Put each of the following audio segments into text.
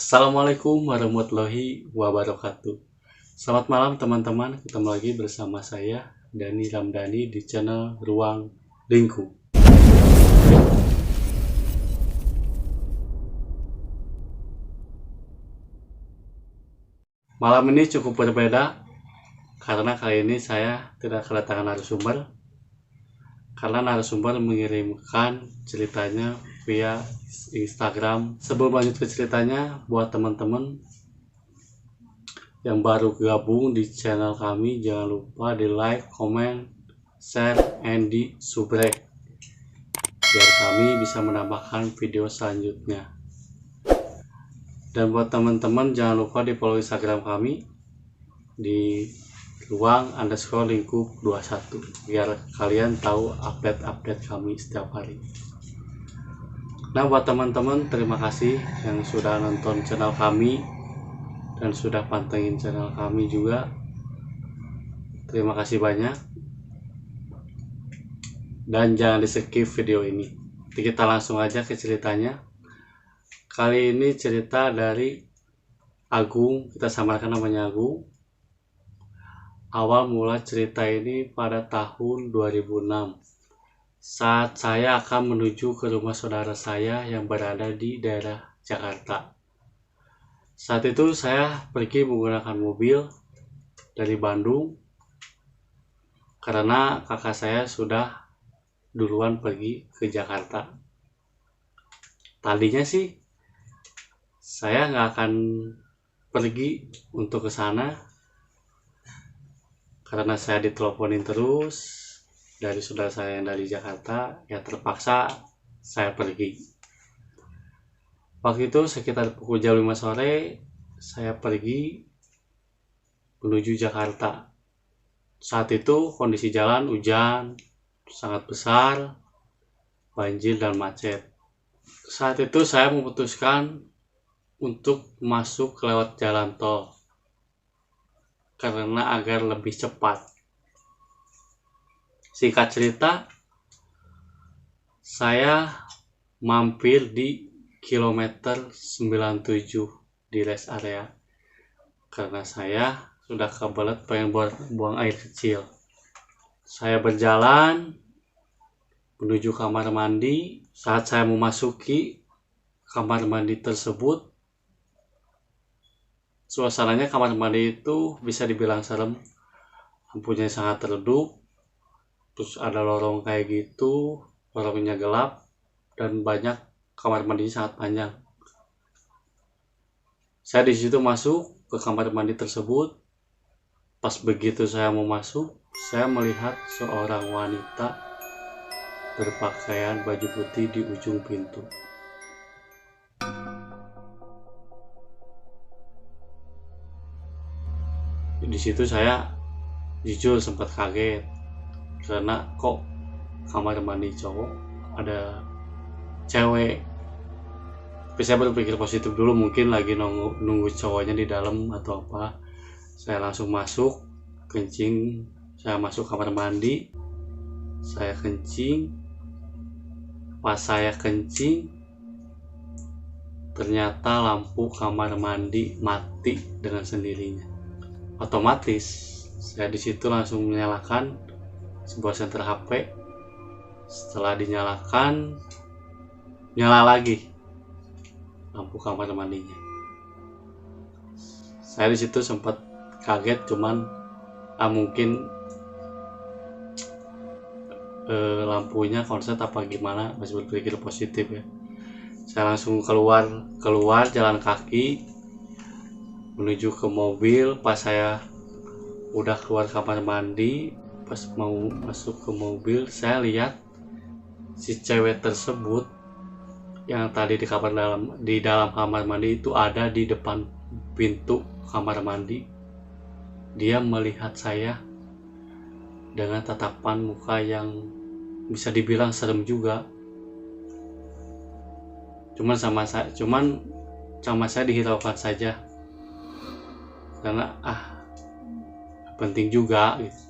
Assalamualaikum warahmatullahi wabarakatuh. Selamat malam teman-teman, ketemu lagi bersama saya Dani Ramdhani di channel Ruang Lingkup. Malam ini cukup berbeda karena kali ini saya tidak kedatangan narasumber, karena narasumber mengirimkan ceritanya via Instagram. Sebelum lanjut ke ceritanya, buat teman-teman yang baru gabung di channel kami, jangan lupa di like, comment, share, and di subscribe biar kami bisa menambahkan video selanjutnya. Dan buat teman-teman jangan lupa di follow Instagram kami di ruang_lingkup21 biar kalian tahu update-update kami setiap hari. Nah, buat teman-teman, terima kasih yang sudah nonton channel kami dan sudah pantengin channel kami juga. Terima kasih banyak. Dan jangan di skip video ini. Kita langsung aja ke ceritanya. Kali ini cerita dari Agung, kita samarkan namanya Agung. Awal mula cerita ini pada tahun 2006 saat saya akan menuju ke rumah saudara saya yang berada di daerah Jakarta. Saat itu saya pergi menggunakan mobil dari Bandung karena kakak saya sudah duluan pergi ke Jakarta. Tadinya sih saya nggak akan pergi untuk ke sana karena saya diteleponin terus dari saudara saya yang dari Jakarta, ya terpaksa saya pergi. Waktu itu sekitar pukul jam 5 sore saya pergi menuju Jakarta. Saat itu kondisi jalan hujan sangat besar, banjir dan macet. Saat itu saya memutuskan untuk masuk lewat jalan tol karena agar lebih cepat. Singkat cerita, saya mampir di kilometer 97 di rest area karena saya sudah kebelet pengen buang air kecil. Saya berjalan menuju kamar mandi. Saat saya memasuki kamar mandi tersebut, suasananya kamar mandi itu bisa dibilang serem. Lampunya sangat redup, terus ada lorong kayak gitu, lorongnya gelap, dan banyak kamar mandinya sangat panjang. Saya di situ masuk ke kamar mandi tersebut. Pas begitu saya mau masuk, saya melihat seorang wanita berpakaian baju putih di ujung pintu. Di situ saya jujur sempat kaget karena kok kamar mandi cowok ada cewek. Tapi saya berpikir positif dulu, mungkin lagi nunggu cowoknya di dalam atau apa. Saya langsung masuk, kencing. Saya masuk kamar mandi, saya kencing. Pas saya kencing, ternyata lampu kamar mandi mati dengan sendirinya. Otomatis saya di situ langsung menyalakan sebuah senter HP. Setelah dinyalakan, nyala lagi lampu kamar mandinya. Saya di situ sempat kaget, cuman mungkin lampunya konslet apa gimana, masih berpikir positif ya. Saya langsung keluar jalan kaki menuju ke mobil. Pas saya udah keluar kamar mandi, pas mau masuk ke mobil, saya lihat si cewek tersebut yang tadi di dalam kamar mandi itu ada di depan pintu kamar mandi. Dia melihat saya dengan tatapan muka yang bisa dibilang serem juga. Cuman sama saya dihiraukan saja karena penting juga gitu.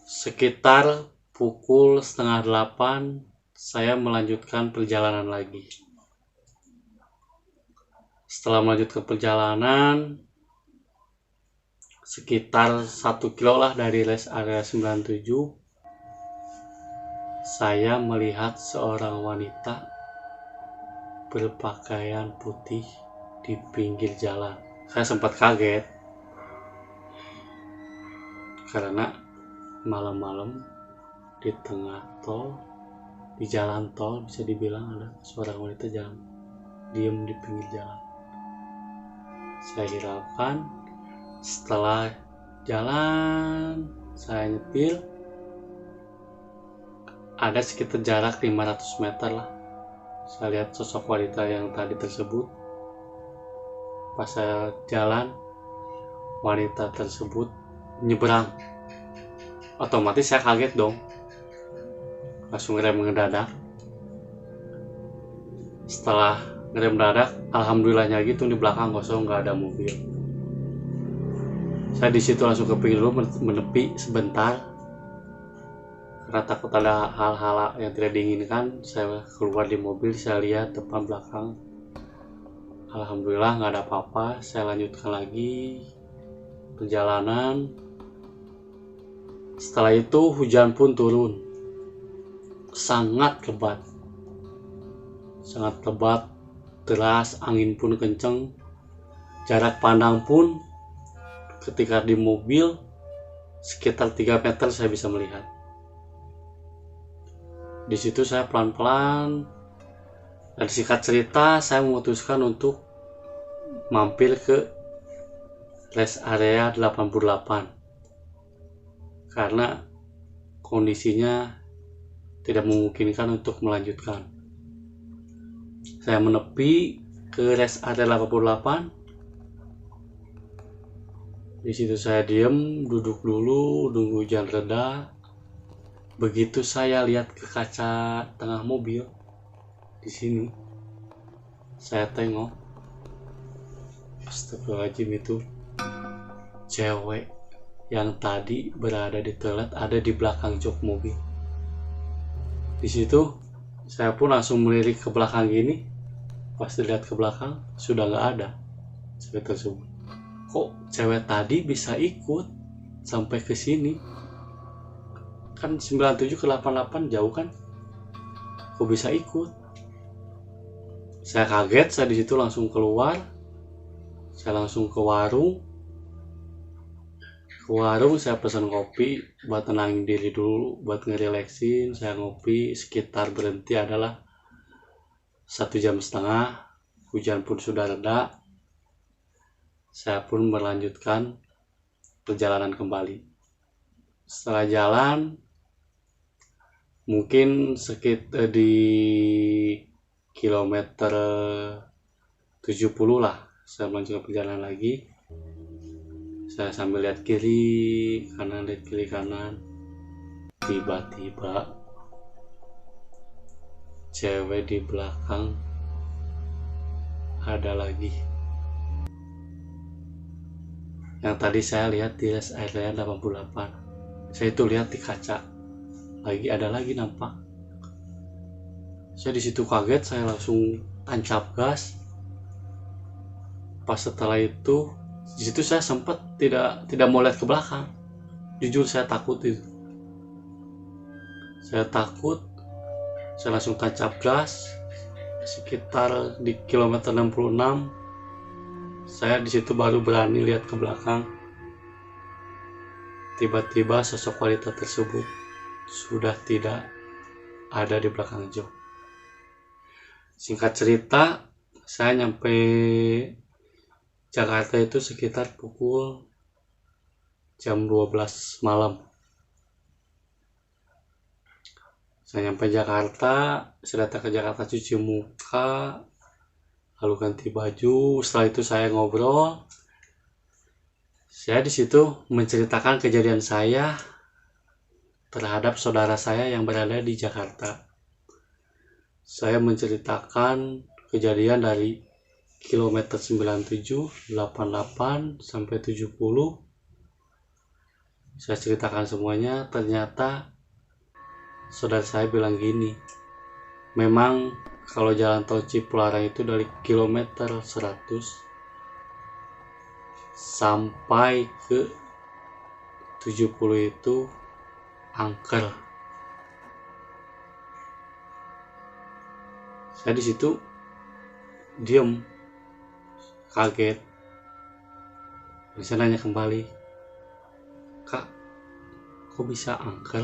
Sekitar pukul 7:30 saya melanjutkan perjalanan lagi. Setelah melanjutkan perjalanan sekitar 1 kilo lah dari rest area 97, saya melihat seorang wanita berpakaian putih di pinggir jalan. Saya sempat kaget karena malam-malam di tengah tol, di jalan tol bisa dibilang ada seorang wanita jalan diem di pinggir jalan. Saya hiraukan. Setelah jalan saya nyetir, ada sekitar jarak 500 meter lah, saya lihat sosok wanita yang tadi tersebut. Pas saya jalan, wanita tersebut nyebrang. Otomatis saya kaget dong, langsung rem ngedadak. Setelah ngerem mendadak, alhamdulillahnya gitu di belakang kosong, nggak ada mobil. Saya di situ langsung kepingin dulu menepi sebentar karena takut ada hal-hal yang tidak diinginkan. Saya keluar di mobil, saya lihat depan belakang, alhamdulillah nggak ada apa-apa. Saya lanjutkan lagi perjalanan. Setelah itu hujan pun turun, sangat lebat, deras, angin pun kenceng. Jarak pandang pun ketika di mobil sekitar 3 meter saya bisa melihat. Di situ saya pelan-pelan, dan singkat cerita saya memutuskan untuk mampir ke rest area 88 karena kondisinya tidak memungkinkan untuk melanjutkan. Saya menepi ke rest area 88. Di situ saya diam, duduk dulu, nunggu hujan reda. Begitu saya lihat ke kaca tengah mobil, di sini saya tengok, astagfirullahaladzim, itu cewek yang tadi berada di toilet ada di belakang jok mobil. Di situ saya pun langsung melirik ke belakang gini. Pas dilihat ke belakang sudah nggak ada cewek tersebut. Kok cewek tadi bisa ikut sampai ke sini? Kan 97 ke 88 jauh kan? Kok bisa ikut? Saya kaget, saya di situ langsung keluar. Saya langsung ke warung. Saya pesan kopi buat tenangin diri dulu, buat ngerelaksin. Saya ngopi, sekitar berhenti adalah 1,5 jam. Hujan pun sudah reda. Saya pun melanjutkan perjalanan kembali. Setelah jalan, mungkin sekitar di kilometer 70 lah, saya melanjutkan perjalanan lagi. Saya sambil lihat kiri kanan. Tiba-tiba cewek di belakang ada lagi. Yang tadi saya lihat di rest area 88, saya itu lihat di kaca, ada lagi nampak. Saya di situ kaget, saya langsung tancap gas. Pas setelah itu, di situ saya sempat tidak mau lihat ke belakang. Jujur saya takut itu. Saya takut, saya langsung tancap gas. Sekitar di kilometer 66. Saya di situ baru berani lihat ke belakang. Tiba-tiba sosok wanita tersebut sudah tidak ada di belakang jok. Singkat cerita, saya nyampe Jakarta itu sekitar pukul jam 12 malam. Saya nyampe Jakarta, saya datang ke Jakarta, cuci muka, lalu ganti baju. Setelah itu saya ngobrol. Saya di situ menceritakan kejadian saya terhadap saudara saya yang berada di Jakarta. Saya menceritakan kejadian dari kilometer 97, 88 sampai 70. Saya ceritakan semuanya. Ternyata saudara saya bilang gini, memang kalau jalan tol Cipularang itu dari kilometer 100 sampai ke 70 itu angker. Saya di situ diem, kaget. Saya nanya kembali, "Kak, kok bisa angker?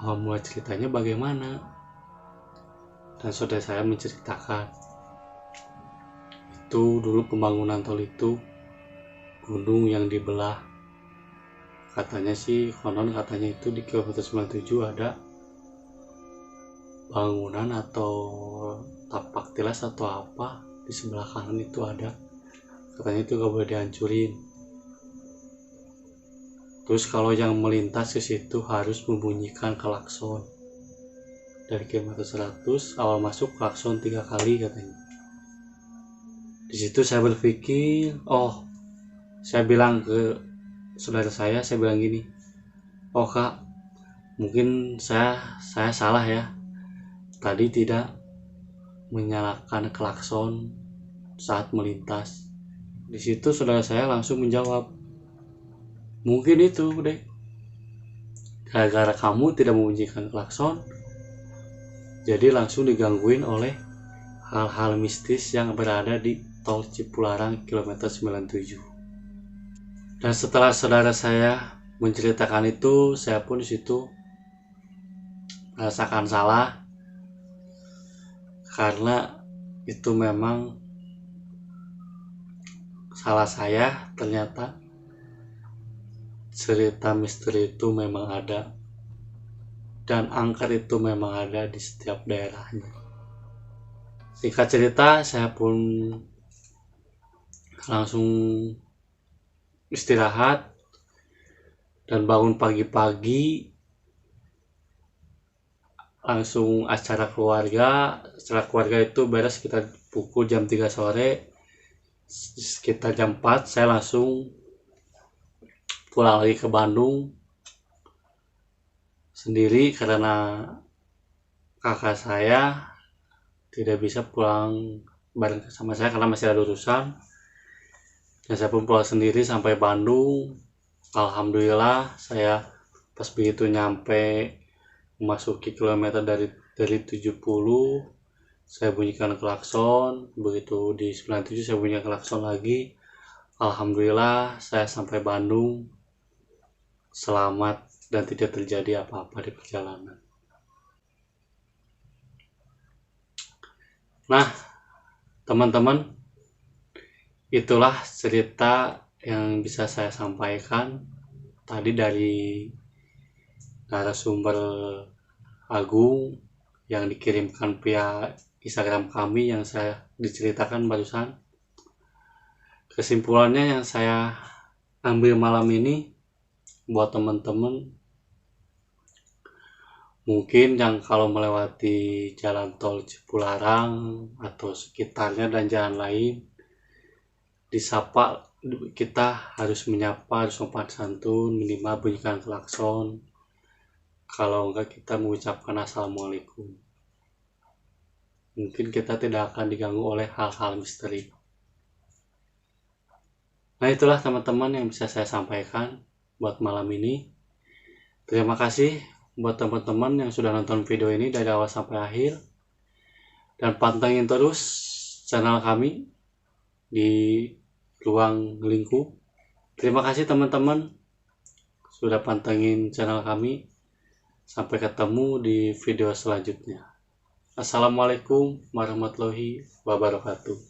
Awal mula ceritanya bagaimana?" Dan saudara saya menceritakan, itu dulu pembangunan tol itu gunung yang dibelah. Katanya sih, konon katanya itu di kilometer 97 ada bangunan atau tapak tilas atau apa di sebelah kanan itu ada. Katanya itu gak boleh dihancurin. Terus kalau yang melintas ke situ harus membunyikan klakson. Dari kilometer 100 awal masuk klakson 3 kali katanya. Di situ saya berpikir, saya bilang ke saudara saya bilang gini, "Oh Kak, mungkin saya salah ya. Tadi tidak menyalakan klakson saat melintas." Di situ saudara saya langsung menjawab, "Mungkin itu deh, gara-gara kamu tidak membunyikan klakson, jadi langsung digangguin oleh hal-hal mistis yang berada di tol Cipularang kilometer 97." Dan setelah saudara saya menceritakan itu, saya pun di situ merasakan salah, karena itu memang salah saya. Ternyata cerita misteri itu memang ada, dan angker itu memang ada di setiap daerahnya. Singkat cerita, saya pun langsung istirahat dan bangun pagi-pagi, langsung acara keluarga. Acara keluarga itu beres sekitar pukul jam 3 sore. Sekitar jam 4 saya langsung pulang lagi ke Bandung sendiri, karena kakak saya tidak bisa pulang bareng sama saya karena masih ada urusan. Dan saya pun pulang sendiri sampai Bandung. Alhamdulillah, saya pas begitu nyampe memasuki kilometer dari 70, saya bunyikan klakson. Begitu di 97 saya bunyikan klakson lagi. Alhamdulillah, saya sampai Bandung selamat dan tidak terjadi apa-apa di perjalanan. Nah, teman-teman, itulah cerita yang bisa saya sampaikan tadi dari narasumber Agung yang dikirimkan via Instagram kami yang saya diceritakan barusan. Kesimpulannya yang saya ambil malam ini, buat teman-teman mungkin yang kalau melewati jalan tol Cipularang atau sekitarnya dan jalan lain, disapa, kita harus menyapa, harus sopan santun, minimal bunyikan klakson. Kalau enggak, kita mengucapkan assalamualaikum. Mungkin kita tidak akan diganggu oleh hal-hal misteri. Nah, itulah teman-teman yang bisa saya sampaikan buat malam ini. Terima kasih buat teman-teman yang sudah nonton video ini dari awal sampai akhir, dan pantengin terus channel kami di Ruang Lingkup. Terima kasih teman-teman sudah pantengin channel kami. Sampai ketemu di video selanjutnya. Assalamualaikum warahmatullahi wabarakatuh.